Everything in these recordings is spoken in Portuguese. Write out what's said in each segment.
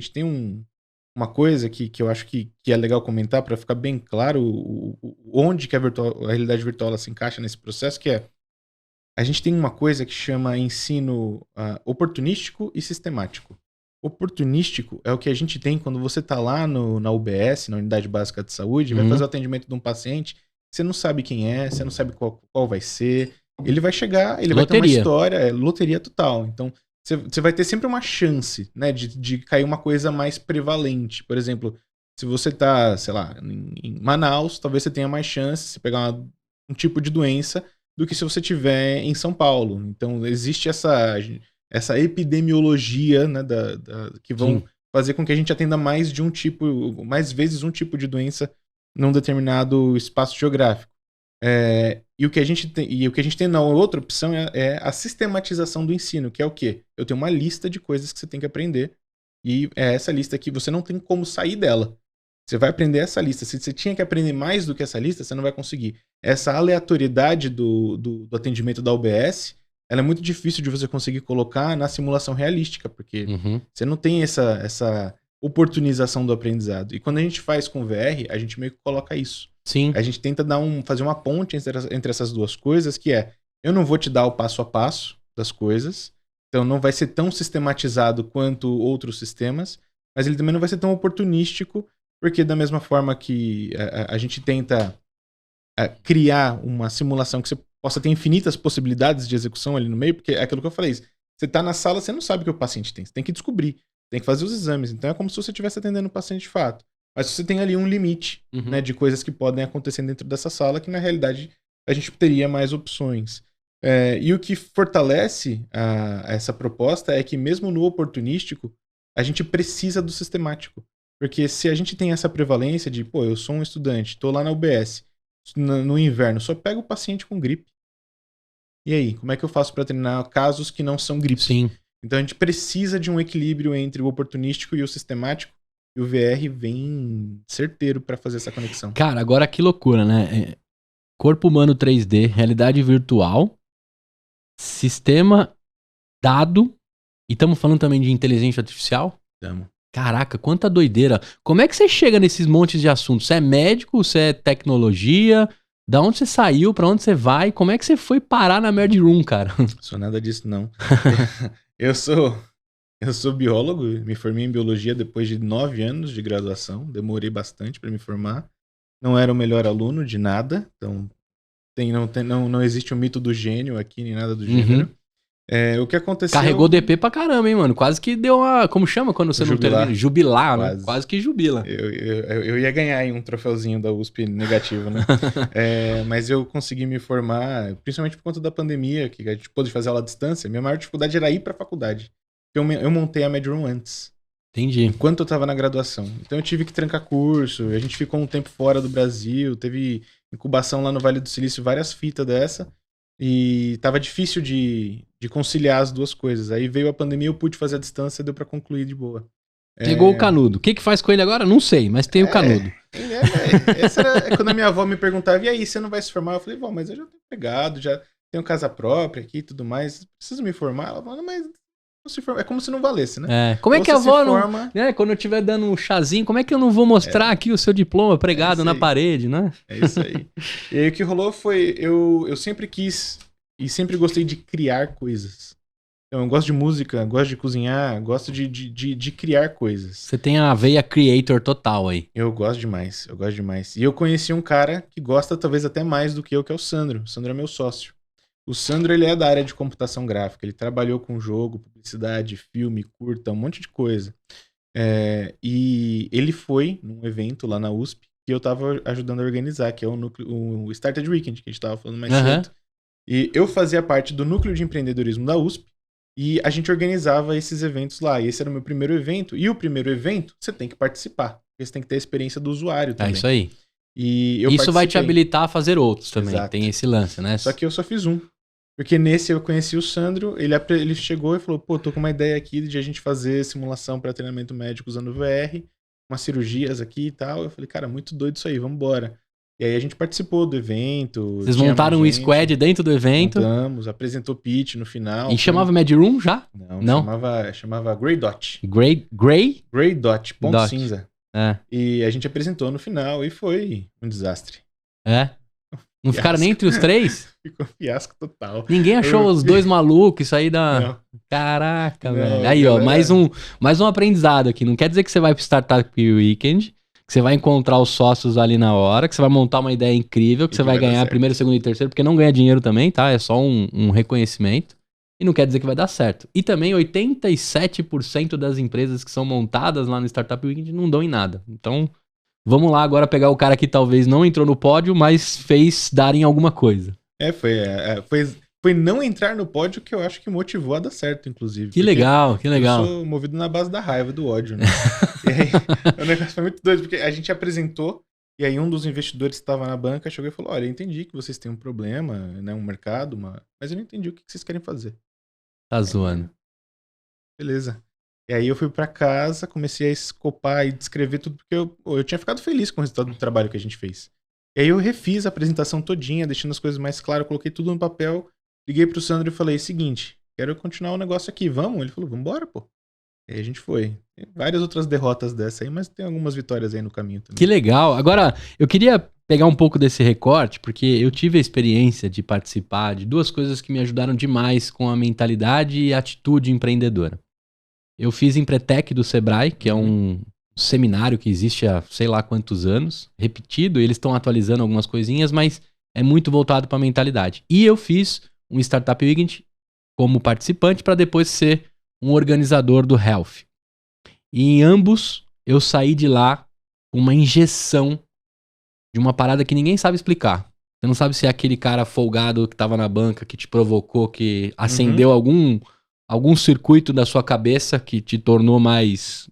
gente tem uma coisa que eu acho que é legal comentar para ficar bem claro onde que a realidade virtual ela se encaixa nesse processo, que é a gente tem uma coisa que chama ensino oportunístico e sistemático. Oportunístico é o que a gente tem quando você está lá na UBS, na Unidade Básica de Saúde, vai fazer o atendimento de um paciente, você não sabe quem é, você não sabe qual vai ser. Ele vai chegar, ele vai ter uma história, é loteria total. Então, você vai ter sempre uma chance, né, de cair uma coisa mais prevalente. Por exemplo, se você tá, sei lá, em Manaus, talvez você tenha mais chance de pegar um tipo de doença do que se você tiver em São Paulo. Então, existe essa epidemiologia, né, que vão fazer com que a gente atenda mais vezes um tipo de doença num determinado espaço geográfico. E o que a gente tem na outra opção é a sistematização do ensino, que é o quê? Eu tenho uma lista de coisas que você tem que aprender, e é essa lista aqui, você não tem como sair dela. Você vai aprender essa lista. Se você tinha que aprender mais do que essa lista, você não vai conseguir. Essa aleatoriedade do atendimento da UBS, ela é muito difícil de você conseguir colocar na simulação realística, porque você não tem essa oportunização do aprendizado. E quando a gente faz com VR, a gente meio que coloca isso. Sim. A gente tenta fazer uma ponte entre essas duas coisas, que é, eu não vou te dar o passo a passo das coisas, então não vai ser tão sistematizado quanto outros sistemas, mas ele também não vai ser tão oportunístico, porque da mesma forma que a gente tenta criar uma simulação que você possa ter infinitas possibilidades de execução ali no meio, porque é aquilo que eu falei, você tá na sala, você não sabe o que o paciente tem, você tem que descobrir, tem que fazer os exames, então é como se você estivesse atendendo o paciente de fato. Mas você tem ali um limite, né, de coisas que podem acontecer dentro dessa sala, que na realidade a gente teria mais opções. E o que fortalece essa proposta é que mesmo no oportunístico, a gente precisa do sistemático. Porque se a gente tem essa prevalência de, pô, eu sou um estudante, tô lá na UBS, no inverno, só pego o paciente com gripe. E aí, como é que eu faço para treinar casos que não são gripe? Sim. Então a gente precisa de um equilíbrio entre o oportunístico e o sistemático, e o VR vem certeiro para fazer essa conexão. Cara, agora que loucura, né? Corpo humano 3D, realidade virtual, sistema, dado, e estamos falando também de inteligência artificial? Tamo. Caraca, quanta doideira. Como é que você chega nesses montes de assuntos? Você é médico? Você é tecnologia? Da onde você saiu? Pra onde você vai? Como é que você foi parar na Nerd Room, cara? Sou nada disso, não. Eu sou biólogo, me formei em biologia depois de 9 anos de graduação. Demorei bastante para me formar. Não era o melhor aluno de nada, então não existe o mito do gênio aqui, nem nada do gênero. O que aconteceu... Carregou DP pra caramba, hein, mano? Quase que deu uma... Como chama quando você Jubilar. não termina? Jubilar, Quase. né? Quase que jubila. Eu ia ganhar aí um troféuzinho da USP negativo, né? Mas eu consegui me formar, principalmente por conta da pandemia, que a gente pôde fazer aula à distância. Minha maior dificuldade era ir pra faculdade. Eu montei a Medroom antes. Entendi. Enquanto eu tava na graduação. Então eu tive que trancar curso, a gente ficou um tempo fora do Brasil, teve incubação lá no Vale do Silício, várias fitas dessa. E tava difícil de conciliar as duas coisas. Aí veio a pandemia, eu pude fazer a distância, deu pra concluir de boa. Pegou o canudo. O que faz com ele agora? Não sei, mas tem o canudo. Essa era quando a minha avó me perguntava, e aí, você não vai se formar? Eu falei, vó, mas eu já tenho pegado, já tenho casa própria aqui e tudo mais, preciso me formar? Ela falou, mas não se forma. É como se não valesse, né? Como é que a avó forma... não... Quando eu estiver dando um chazinho, como é que eu não vou mostrar aqui o seu diploma pregado na parede, né? É isso aí. E aí o que rolou foi, eu sempre quis e sempre gostei de criar coisas. Então eu gosto de música, gosto de cozinhar, gosto de criar coisas. Você tem a veia creator total aí. Eu gosto demais. E eu conheci um cara que gosta talvez até mais do que eu, que é o Sandro. O Sandro é meu sócio. O Sandro, ele é da área de computação gráfica. Ele trabalhou com jogo, publicidade, filme, curta, um monte de coisa. E ele foi num evento lá na USP que eu tava ajudando a organizar, que é o Started Weekend, que a gente tava falando mais cedo. E eu fazia parte do núcleo de empreendedorismo da USP e a gente organizava esses eventos lá. E esse era o meu primeiro evento. E o primeiro evento, você tem que participar. Porque você tem que ter a experiência do usuário também. É isso aí. E isso vai te habilitar a fazer outros também. Exato. Tem esse lance, né? Só que eu só fiz um. Porque nesse eu conheci o Sandro, ele chegou e falou, pô, tô com uma ideia aqui de a gente fazer simulação para treinamento médico usando VR, umas cirurgias aqui e tal. Eu falei, cara, muito doido isso aí, vambora. E aí a gente participou do evento. Vocês tinha montaram mais um gente, squad dentro do evento. montamos, apresentou pitch no final. E chamava Mad Room já? Não, chamava Grey Dot. Grey Grey Dot, ponto Dot. cinza. É. E a gente apresentou no final e foi um desastre. É? Não ficaram nem entre os 3? Ficou um fiasco total. Ninguém achou os 2 malucos, isso aí da... Não. Caraca, Não, velho. Aí, galera... ó, mais um aprendizado aqui. Não quer dizer que você vai pro Startup Weekend, que você vai encontrar os sócios ali na hora, que você vai montar uma ideia incrível, que você vai ganhar primeiro, segundo e terceiro, porque não ganha dinheiro também, tá? É só um reconhecimento. E não quer dizer que vai dar certo. E também 87% das empresas que são montadas lá no Startup Weekend não dão em nada. Então, vamos lá agora pegar o cara que talvez não entrou no pódio, mas fez dar em alguma coisa. Foi não entrar no pódio que eu acho que motivou a dar certo, inclusive. Que legal, que legal. Eu sou movido na base da raiva, do ódio, né? E aí, o negócio foi muito doido, porque a gente apresentou, e aí um dos investidores que estava na banca chegou e falou, olha, eu entendi que vocês têm um problema, né, um mercado, mas eu não entendi o que vocês querem fazer. Tá zoando. Beleza. E aí eu fui pra casa, comecei a escopar e descrever tudo, porque eu tinha ficado feliz com o resultado do trabalho que a gente fez. E aí eu refiz a apresentação todinha, deixando as coisas mais claras, coloquei tudo no papel, liguei pro Sandro e falei, seguinte, quero continuar o negócio aqui, vamos? Ele falou, vambora, pô. E aí a gente foi. Tem várias outras derrotas dessa aí, mas tem algumas vitórias aí no caminho também. Que legal. Agora, eu queria pegar um pouco desse recorte, porque eu tive a experiência de participar de 2 coisas que me ajudaram demais com a mentalidade e atitude empreendedora. Eu fiz Empretec do Sebrae, que é um seminário que existe há sei lá quantos anos, repetido, e eles estão atualizando algumas coisinhas, mas é muito voltado para a mentalidade. E eu fiz um Startup Weekend como participante para depois ser um organizador do Health. E em ambos, eu saí de lá com uma injeção de uma parada que ninguém sabe explicar. Você não sabe se é aquele cara folgado que tava na banca, que te provocou, que acendeu algum circuito da sua cabeça que te tornou mais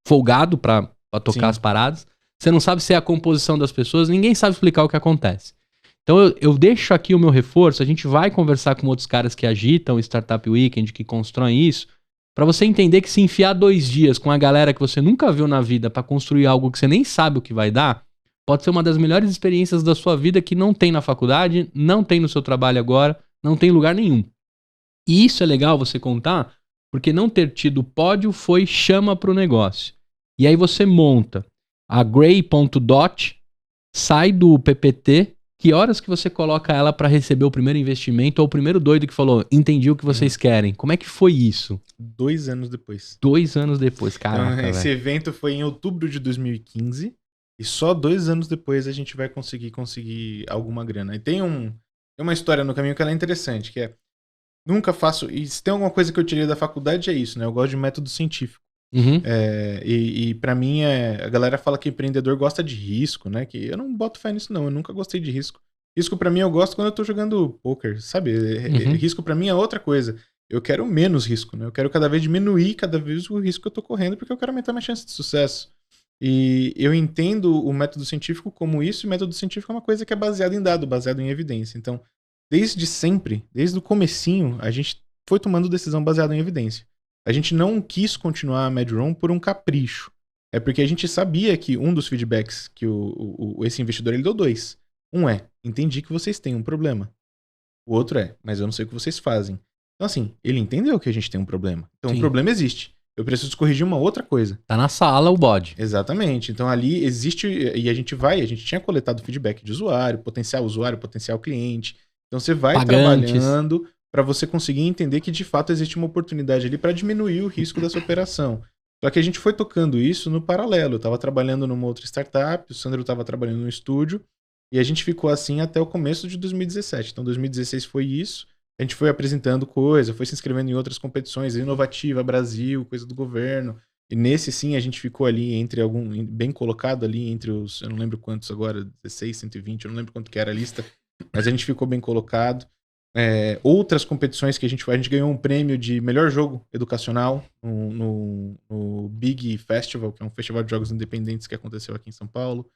folgado pra tocar as paradas. Você não sabe se é a composição das pessoas, ninguém sabe explicar o que acontece. Então eu deixo aqui o meu reforço, a gente vai conversar com outros caras que agitam o Startup Weekend, que constroem isso, pra você entender que se enfiar 2 dias com a galera que você nunca viu na vida pra construir algo que você nem sabe o que vai dar, pode ser uma das melhores experiências da sua vida que não tem na faculdade, não tem no seu trabalho agora, não tem em lugar nenhum. E isso é legal você contar, porque não ter tido pódio foi chama pro negócio. E aí você monta a Grey.dot, sai do PPT, que horas que você coloca ela para receber o primeiro investimento ou o primeiro doido que falou, entendi o que vocês querem. Como é que foi isso? 2 anos depois. 2 anos depois, caraca, então, esse evento foi em outubro de 2015 e só 2 anos depois a gente vai conseguir alguma grana. E tem uma história no caminho que ela é interessante, que é nunca faço... E se tem alguma coisa que eu tirei da faculdade é isso, né? Eu gosto de método científico. E pra mim, a galera fala que empreendedor gosta de risco, né? Que eu não boto fé nisso, não. Eu nunca gostei de risco. Risco pra mim eu gosto quando eu tô jogando poker, sabe? Risco pra mim é outra coisa. Eu quero menos risco, né? Eu quero cada vez diminuir cada vez o risco que eu tô correndo, porque eu quero aumentar minha chance de sucesso. E eu entendo o método científico como isso, e o método científico é uma coisa que é baseada em dado, baseado em evidência. Então, desde sempre, desde o comecinho, a gente foi tomando decisão baseada em evidência. A gente não quis continuar a MadRoom por um capricho. É porque a gente sabia que um dos feedbacks que esse investidor ele deu 2. Um é, entendi que vocês têm um problema. O outro é, mas eu não sei o que vocês fazem. Então assim, ele entendeu que a gente tem um problema. Então o problema existe. Eu preciso corrigir uma outra coisa. Tá na sala o bode. Exatamente. Então ali existe, e a gente tinha coletado feedback de usuário, potencial cliente. Então você vai trabalhando para você conseguir entender que de fato existe uma oportunidade ali para diminuir o risco dessa operação. Só que a gente foi tocando isso no paralelo. Eu estava trabalhando numa outra startup, o Sandro estava trabalhando no estúdio, e a gente ficou assim até o começo de 2017. Então 2016 foi isso. A gente foi apresentando coisa, foi se inscrevendo em outras competições, Inovativa Brasil, coisa do governo. E nesse sim a gente ficou ali bem colocado ali entre os, eu não lembro quantos agora, 16, 120, eu não lembro quanto que era a lista, mas a gente ficou bem colocado. Outras competições que a gente ganhou um prêmio de melhor jogo educacional no Big Festival, que é um festival de jogos independentes que aconteceu aqui em São Paulo.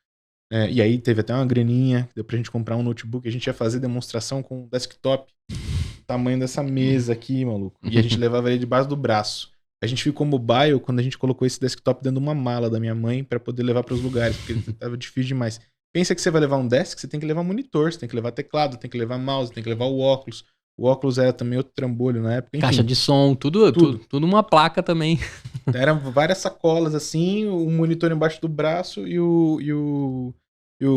E aí teve até uma graninha, deu pra gente comprar um notebook, a gente ia fazer demonstração com um desktop, tamanho dessa mesa aqui, maluco. E a gente levava ele debaixo do braço. A gente ficou mobile quando a gente colocou esse desktop dentro de uma mala da minha mãe pra poder levar pros lugares, porque tava difícil demais. Pensa que você vai levar um desk, você tem que levar monitor, você tem que levar teclado, tem que levar mouse, tem que levar o óculos. O óculos era também outro trambolho na época. Enfim, Caixa de som, tudo uma placa também. eram várias sacolas assim, um monitor embaixo do braço e o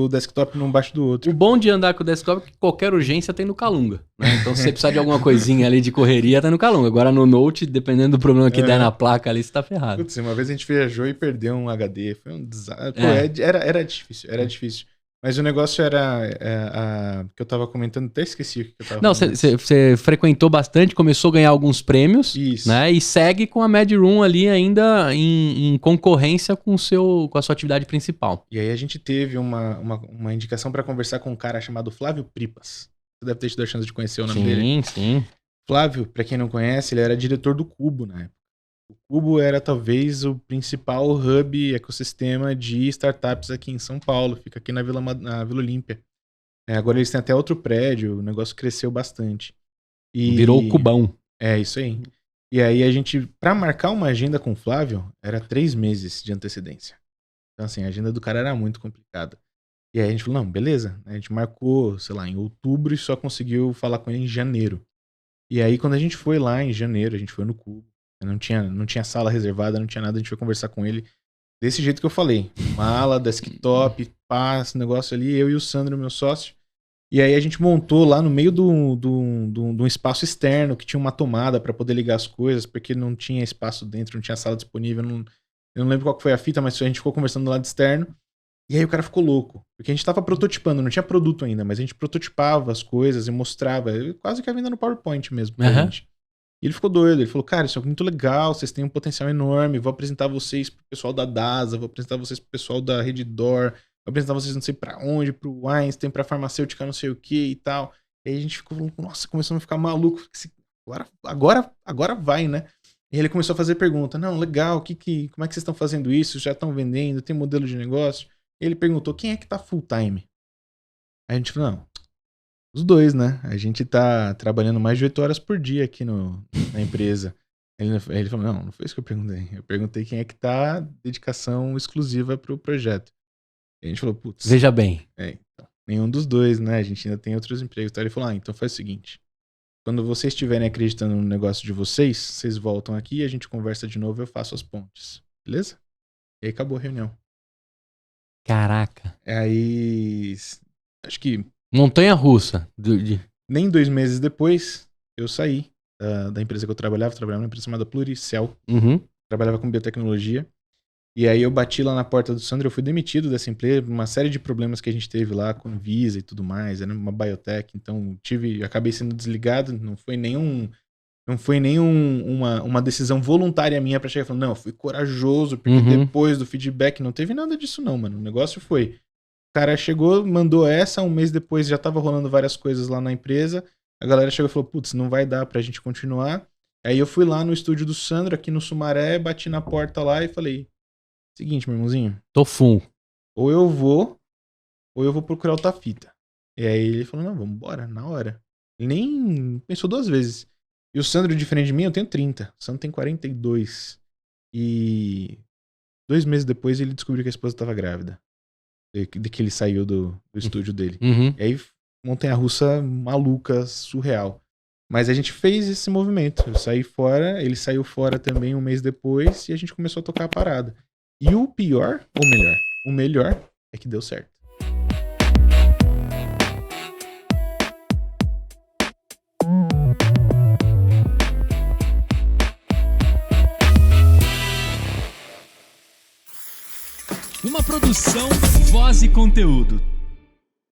desktop um embaixo do outro. O bom de andar com o desktop é que qualquer urgência tem no Calunga, né? Então se você precisar de alguma coisinha ali de correria, tá no Calunga. Agora no Note, dependendo do problema que der na placa ali, você tá ferrado. Putz, uma vez a gente viajou e perdeu um HD. Foi um desastre. Pô, era difícil. Mas o negócio era que eu tava comentando, até esqueci o que eu tava Não, falando. você frequentou bastante, começou a ganhar alguns prêmios, Isso. né? E segue com a Mad Room ali ainda em concorrência com a sua atividade principal. E aí a gente teve uma indicação pra conversar com um cara chamado Flávio Pripas. Você deve ter tido a chance de conhecer o nome dele. Sim. Flávio, pra quem não conhece, ele era diretor do Cubo na época. O Cubo era talvez o principal hub, ecossistema de startups aqui em São Paulo. Fica aqui na Vila Olímpia. Agora eles têm até outro prédio, o negócio cresceu bastante. Virou o Cubão. É, isso aí. E aí a gente, pra marcar uma agenda com o Flávio, era 3 meses de antecedência. Então assim, a agenda do cara era muito complicada. E aí a gente falou, não, beleza. A gente marcou, sei lá, em outubro e só conseguiu falar com ele em janeiro. E aí quando a gente foi lá em janeiro, a gente foi no Cubo. Não tinha sala reservada, não tinha nada, a gente foi conversar com ele desse jeito que eu falei. Mala, desktop, pá, esse negócio ali, eu e o Sandro, meu sócio. E aí a gente montou lá no meio de um espaço externo que tinha uma tomada para poder ligar as coisas, porque não tinha espaço dentro, não tinha sala disponível. Eu não lembro qual que foi a fita, mas a gente ficou conversando do lado externo. E aí o cara ficou louco, porque a gente tava prototipando, não tinha produto ainda, mas a gente prototipava as coisas e mostrava, quase que a venda no PowerPoint mesmo pra gente. E ele ficou doido, ele falou, cara, isso é muito legal, vocês têm um potencial enorme, vou apresentar vocês pro pessoal da DASA, vou apresentar vocês pro pessoal da Redditor, vou apresentar vocês não sei pra onde, pro Einstein, pra farmacêutica não sei o que e tal. E aí a gente ficou, nossa, começamos a ficar maluco, agora vai, né? E ele começou a fazer pergunta, não, legal, como é que vocês estão fazendo isso? Já estão vendendo? Tem modelo de negócio? E ele perguntou, quem é que tá full time? Aí a gente falou, não, os dois, né? A gente tá trabalhando mais de 8 horas por dia aqui na empresa. Ele falou, não foi isso que eu perguntei. Eu perguntei quem é que tá dedicação exclusiva pro projeto. E a gente falou, putz. Veja bem. Então, nenhum dos dois, né? A gente ainda tem outros empregos. Então ele falou, então faz o seguinte. Quando vocês estiverem acreditando no negócio de vocês voltam aqui, a gente conversa de novo e eu faço as pontes. Beleza? E aí acabou a reunião. Caraca. Aí, acho que... Montanha-russa. Nem 2 meses depois, eu saí da empresa que eu trabalhava numa empresa chamada Pluricel. Trabalhava com biotecnologia. E aí eu bati lá na porta do Sandro, eu fui demitido dessa empresa, uma série de problemas que a gente teve lá com Visa e tudo mais, era uma biotech, então acabei sendo desligado, não foi uma decisão voluntária minha pra chegar e falar, não, eu fui corajoso, porque depois do feedback não teve nada disso não, mano, o negócio foi, o cara chegou, mandou um mês depois já tava rolando várias coisas lá na empresa, a galera chegou e falou, putz, não vai dar pra gente continuar, aí eu fui lá no estúdio do Sandro, aqui no Sumaré, bati na porta lá e falei, seguinte, meu irmãozinho, tô full, ou eu vou procurar outra fita. E aí ele falou, não, vamos embora, na hora. Ele nem pensou 2 vezes. E o Sandro, diferente de mim, eu tenho 30. O Sandro tem 42. E 2 meses depois ele descobriu que a esposa estava grávida. De que ele saiu do estúdio dele. E aí, montanha-russa maluca, surreal. Mas a gente fez esse movimento. Eu saí fora, ele saiu fora também 1 mês depois e a gente começou a tocar a parada. E o pior, ou melhor, o melhor é que deu certo. Uma produção, voz e conteúdo.